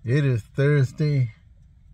It is Thursday,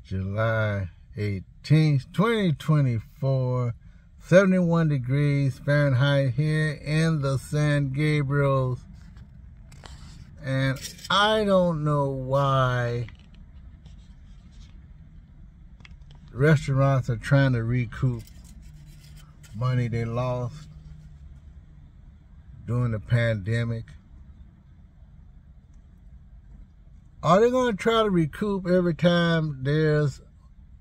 July 18th, 2024, 71 degrees Fahrenheit here in the San Gabriels. And I don't know why restaurants are trying to recoup money they lost during the pandemic. Are they going to try to recoup every time there's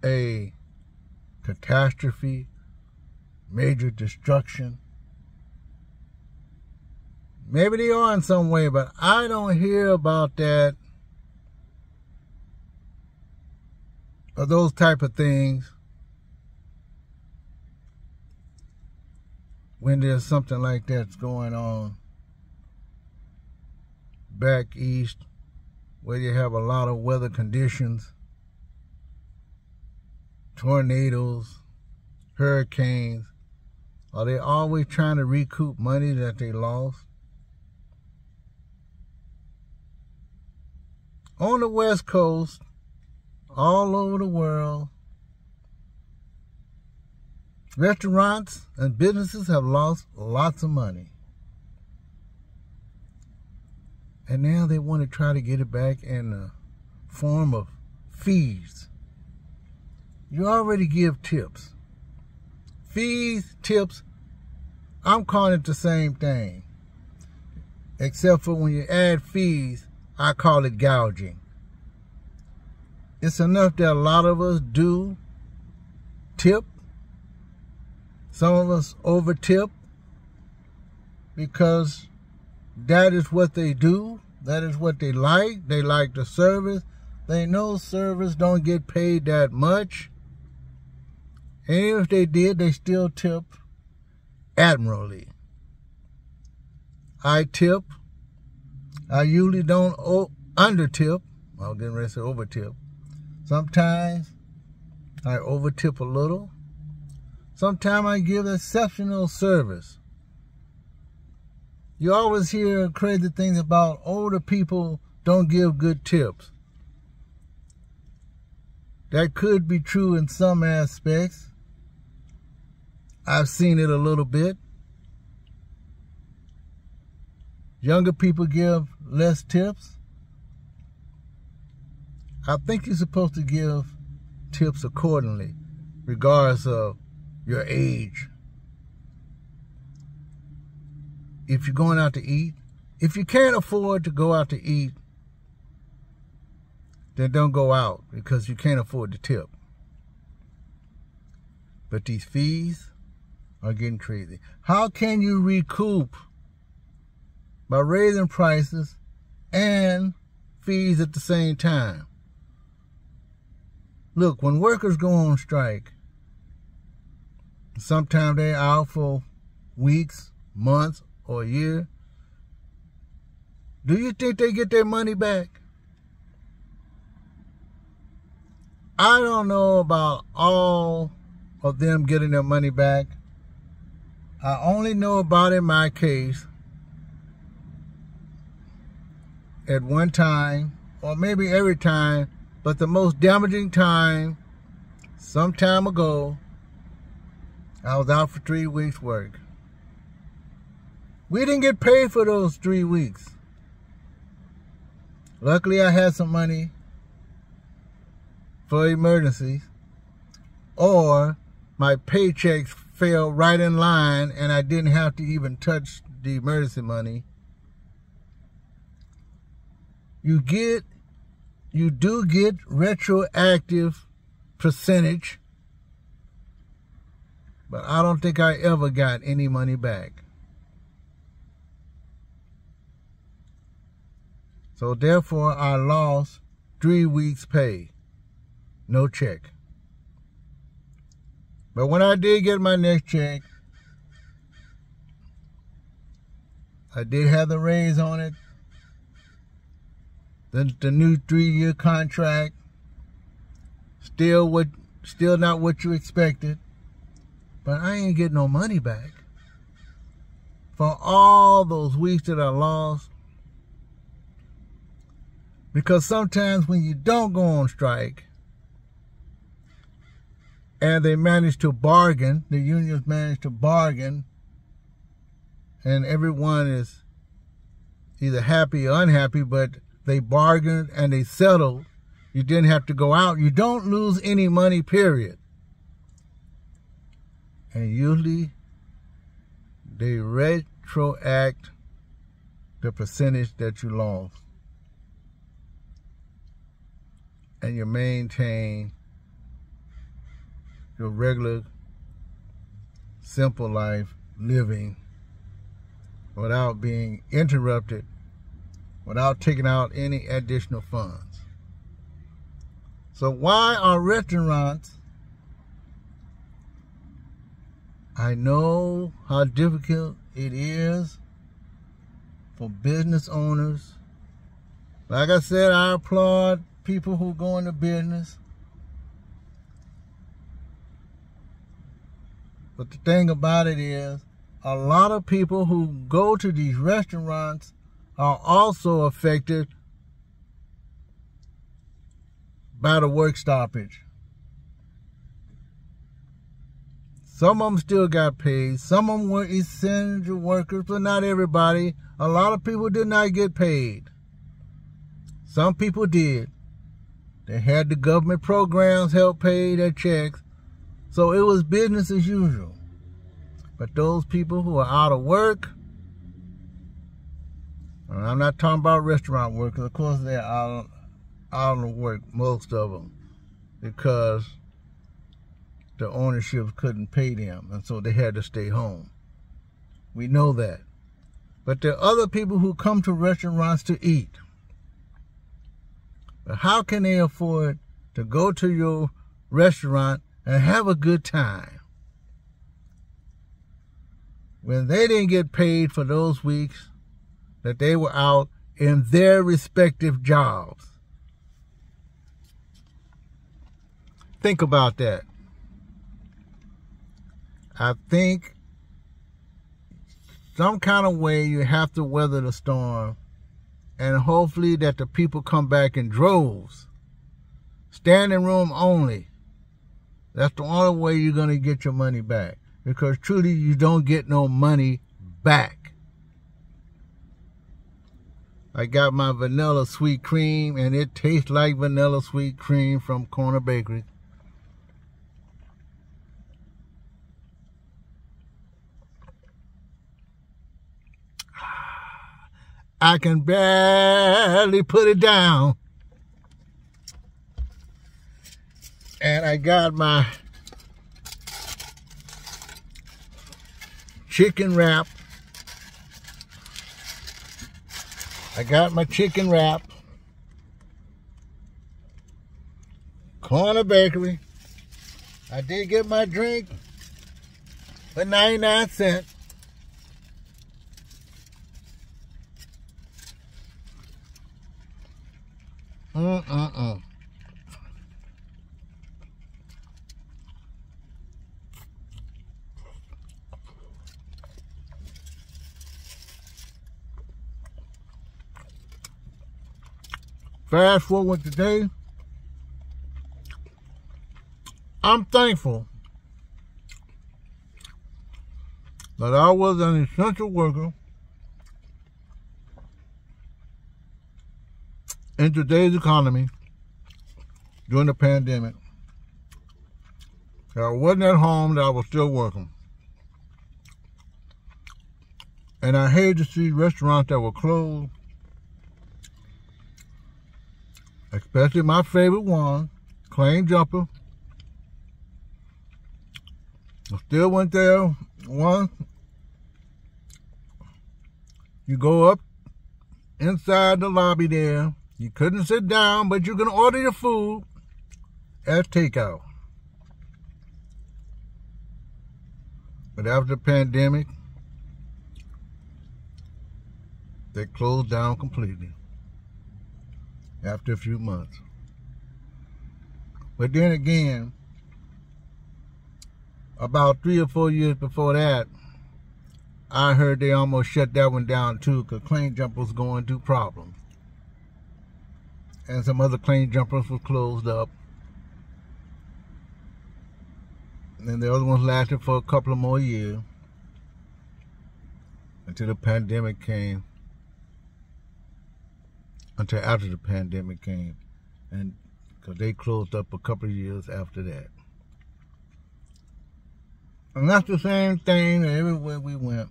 a catastrophe, major destruction? Maybe they are in some way, but I don't hear about that or those type of things when there's something like that's going on back east, where you have a lot of weather conditions, tornadoes, hurricanes. Are they always trying to recoup money that they lost? On the West Coast, all over the world, restaurants and businesses have lost lots of money. And now they want to try to get it back in the form of fees. You already give tips. Fees, tips, I'm calling it the same thing. Except for when you add fees, I call it gouging. It's enough that a lot of us do tip. Some of us over tip because that is what they do. That is what they like. They like the service. They know service don't get paid that much. And even if they did, they still tip admirably. I tip. I usually don't under tip. I was getting ready to say over tip. Sometimes I over tip a little. Sometimes I give exceptional service. You always hear crazy things about older people don't give good tips. That could be true in some aspects. I've seen it a little bit. Younger people give less tips. I think you're supposed to give tips accordingly, regardless of your age. If you're going out to eat, if you can't afford to go out to eat, then don't go out because you can't afford to tip. But these fees are getting crazy. How can you recoup by raising prices and fees at the same time? Look, when workers go on strike, sometimes they're out for weeks, months, or a year. Do you think they get their money back? I don't know about all of them getting their money back. I only know about in my case at one time, or maybe every time, but the most damaging time, some time ago, I was out for 3 weeks' work. We didn't get paid for those 3 weeks. Luckily, I had some money for emergencies, or my paychecks fell right in line and I didn't have to even touch the emergency money. You do get retroactive percentage, but I don't think I ever got any money back. So therefore, I lost 3 weeks' pay. No check. But when I did get my next check, I did have the raise on it. The new 3-year contract, still not what you expected, but I ain't getting no money back for all those weeks that I lost. Because sometimes when you don't go on strike, and they manage to bargain, the unions manage to bargain, and everyone is either happy or unhappy, but they bargained and they settled. You didn't have to go out. You don't lose any money, period. And usually they retroact the percentage that you lost. And you maintain your regular, simple life living without being interrupted, without taking out any additional funds. So why are restaurants? I know how difficult it is for business owners. Like I said, I applaud people who go into business. But the thing about it is, a lot of people who go to these restaurants are also affected by the work stoppage. Some of them still got paid. Some of them were essential workers, but not everybody. A lot of people did not get paid. Some people did. They had the government programs help pay their checks. So it was business as usual. But those people who are out of work, and I'm not talking about restaurant workers, of course they're out of work, most of them, because the ownership couldn't pay them, and so they had to stay home. We know that. But there are other people who come to restaurants to eat. But how can they afford to go to your restaurant and have a good time when they didn't get paid for those weeks that they were out in their respective jobs? Think about that. I think some kind of way you have to weather the storm, and hopefully that the people come back in droves. Standing room only. That's the only way you're going to get your money back. Because truly, you don't get no money back. I got my vanilla sweet cream, and it tastes like vanilla sweet cream from Corner Bakery. I can barely put it down. And I got my chicken wrap. Corner Bakery. I did get my drink for 99 cents. Fast forward today, I'm thankful that I was an essential worker in today's economy during the pandemic. That I wasn't at home, that I was still working. And I hated to see restaurants that were closed, especially my favorite one, Claim Jumper. I still went there once. You go up inside the lobby there. You couldn't sit down, but you can order your food as takeout. But after the pandemic, they closed down completely after a few months. But then again, about 3 or 4 years before that, I heard they almost shut that one down too, because Claim Jumper was going through problems. and some other claim jumpers was closed up. And the other ones lasted for a couple of more years until the pandemic came. Until after the pandemic came, and because they closed up a couple of years after that. And that's the same thing everywhere we went.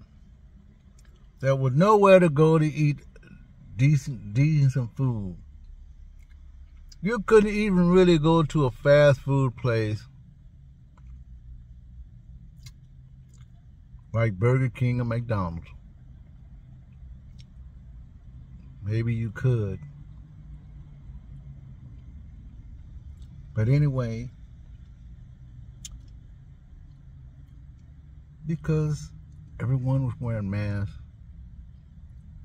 There was nowhere to go to eat decent food. You couldn't even really go to a fast food place like Burger King or McDonald's. Maybe you could. But anyway, because everyone was wearing masks,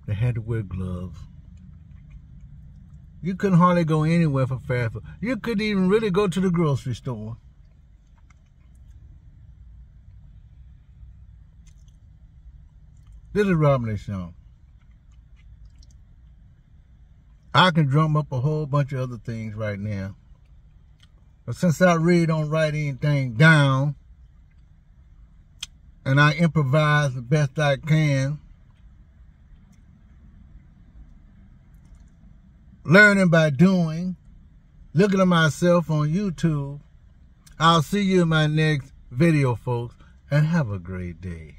they had to wear gloves. You couldn't hardly go anywhere for fast food. You couldn't even really go to the grocery store. This is Robin Shaw. I can drum up a whole bunch of other things right now. But since I really don't write anything down, and I improvise the best I can, learning by doing, looking at myself on YouTube, I'll see you in my next video, folks, and have a great day.